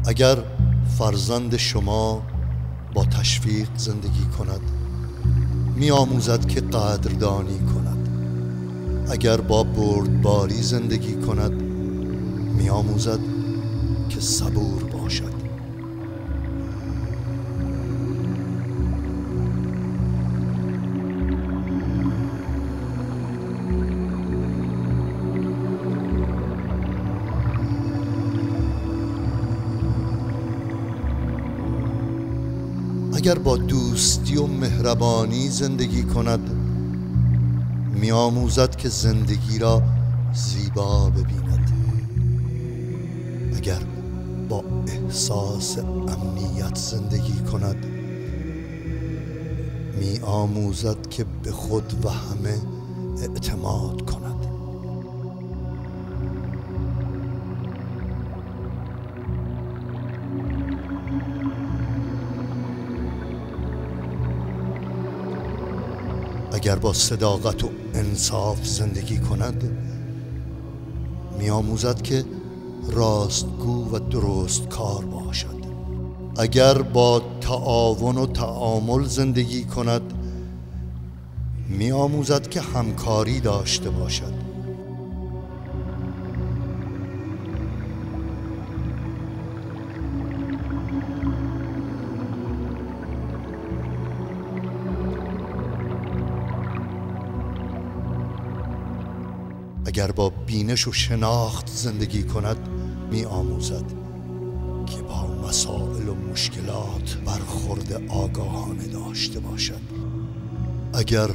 اگر فرزند شما با تشویق زندگی کند می آموزد که قدردانی کند. اگر با بردباری زندگی کند می آموزد که صبور باشد. اگر با دوستی و مهربانی زندگی کند می آموزد که زندگی را زیبا ببیند. اگر با احساس امنیت زندگی کند می آموزد که به خود و همه اعتماد کند. اگر با صداقت و انصاف زندگی کند می آموزد که راستگو و درست کار باشد. اگر با تعاون و تعامل زندگی کند می آموزد که همکاری داشته باشد. اگر با بینش و شناخت زندگی کند می آموزد که با مسائل و مشکلات برخورد آگاهانه داشته باشد. اگر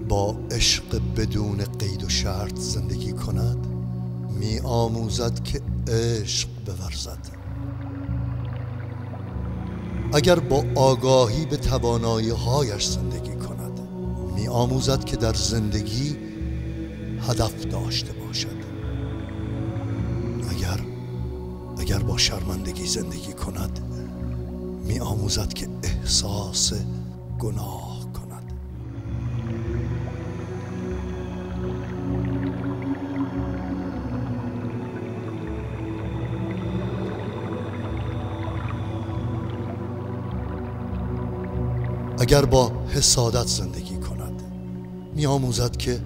با عشق بدون قید و شرط زندگی کند می آموزد که عشق بورزد. اگر با آگاهی به توانایی‌هایش زندگی کند می آموزد که در زندگی هدف داشته باشد. اگر با شرمندگی زندگی کند می آموزد که احساس گناه کند. اگر با حسادت زندگی کند می آموزد که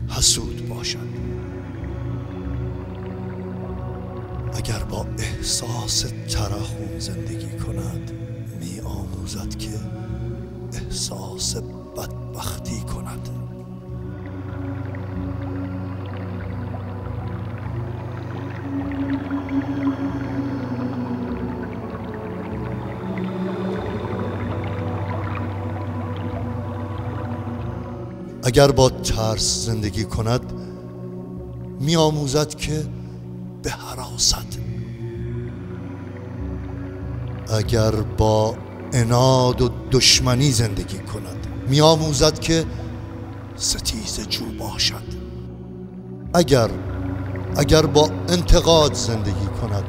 حسود باشد. اگر با احساس ترحم زندگی کند می آموزد که احساس بدبختی کند. اگر با ترس زندگی کند می آموزد که بهراسد. اگر با عناد و دشمنی زندگی کند می آموزد که ستیزجو باشد. اگر با انتقاد زندگی کند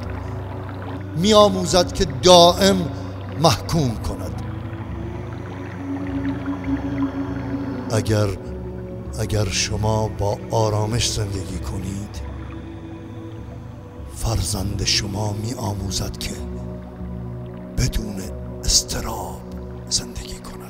می آموزد که دائم محکوم کند. اگر شما با آرامش زندگی کنید فرزند شما می آموزد که بدون اضطراب زندگی کند.